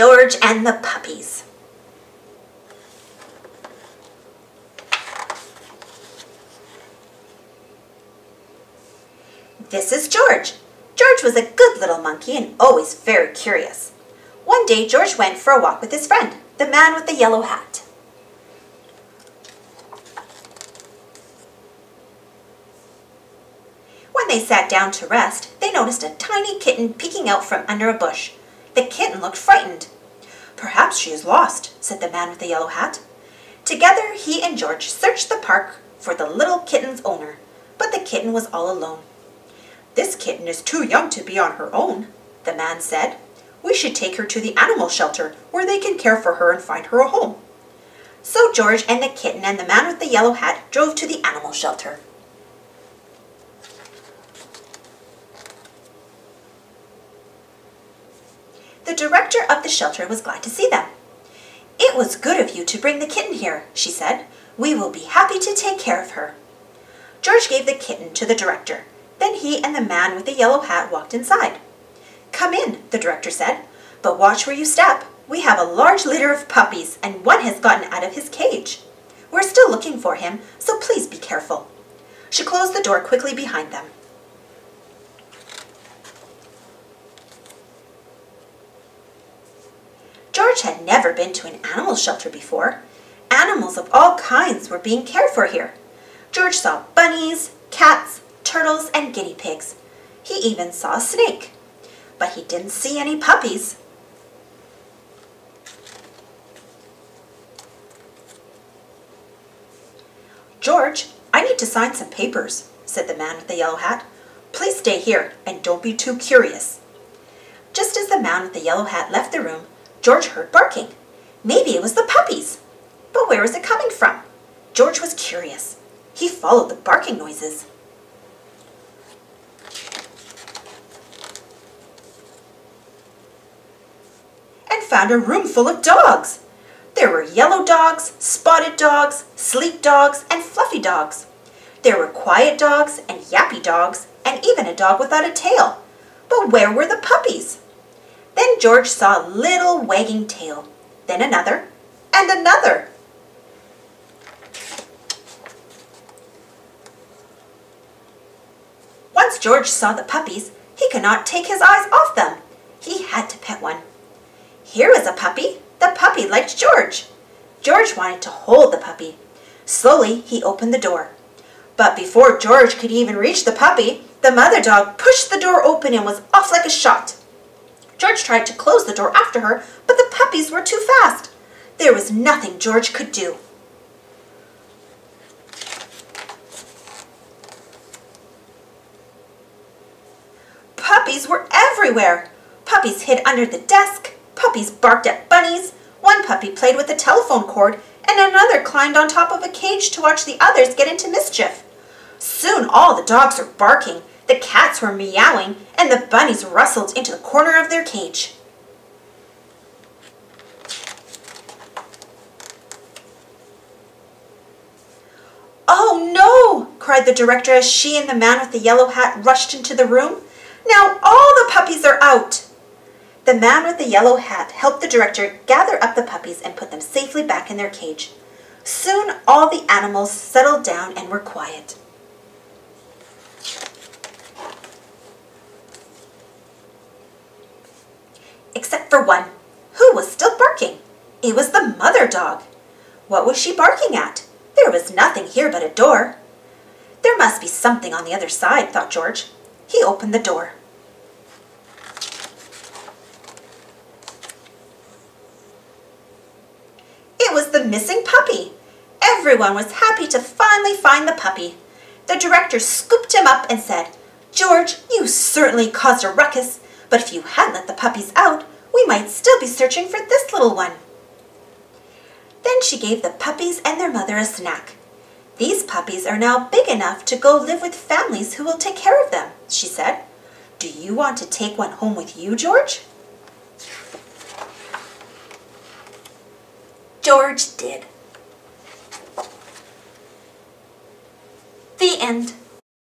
George and the Puppies. This is George. George was a good little monkey and always very curious. One day George went for a walk with his friend, the man with the yellow hat. When they sat down to rest, they noticed a tiny kitten peeking out from under a bush. The kitten looked frightened. "Perhaps she is lost," said the man with the yellow hat. Together he and George searched the park for the little kitten's owner, but the kitten was all alone. "This kitten is too young to be on her own," the man said. "We should take her to the animal shelter where they can care for her and find her a home." So George and the kitten and the man with the yellow hat drove to the animal shelter. The director of the shelter was glad to see them. "It was good of you to bring the kitten here," she said. "We will be happy to take care of her." George gave the kitten to the director. Then he and the man with the yellow hat walked inside. "Come in," the director said, "but watch where you step. We have a large litter of puppies, and one has gotten out of his cage. We're still looking for him, so please be careful." She closed the door quickly behind them. George had never been to an animal shelter before. Animals of all kinds were being cared for here. George saw bunnies, cats, turtles, and guinea pigs. He even saw a snake. But he didn't see any puppies. "George, I need to sign some papers," said the man with the yellow hat. "Please stay here and don't be too curious." Just as the man with the yellow hat left the room, George heard barking. Maybe it was the puppies. But where was it coming from? George was curious. He followed the barking noises. And found a room full of dogs. There were yellow dogs, spotted dogs, sleek dogs, and fluffy dogs. There were quiet dogs and yappy dogs, and even a dog without a tail. But where were the puppies? Then George saw a little wagging tail, then another, and another. Once George saw the puppies, he could not take his eyes off them. He had to pet one. Here was a puppy. The puppy liked George. George wanted to hold the puppy. Slowly, he opened the door. But before George could even reach the puppy, the mother dog pushed the door open and was off like a shot. George tried to close the door after her, but the puppies were too fast. There was nothing George could do. Puppies were everywhere. Puppies hid under the desk. Puppies barked at bunnies. One puppy played with a telephone cord, and another climbed on top of a cage to watch the others get into mischief. Soon all the dogs were barking. The cats were meowing, and the bunnies rustled into the corner of their cage. "Oh no!" cried the director as she and the man with the yellow hat rushed into the room. "Now all the puppies are out!" The man with the yellow hat helped the director gather up the puppies and put them safely back in their cage. Soon all the animals settled down and were quiet. Except for one, who was still barking. It was the mother dog. What was she barking at? There was nothing here but a door. There must be something on the other side, thought George. He opened the door. It was the missing puppy. Everyone was happy to finally find the puppy. The director scooped him up and said, "George, you certainly caused a ruckus, but if you hadn't let the puppies out, we might still be searching for this little one." Then she gave the puppies and their mother a snack. "These puppies are now big enough to go live with families who will take care of them," she said. "Do you want to take one home with you, George?" George did. The end.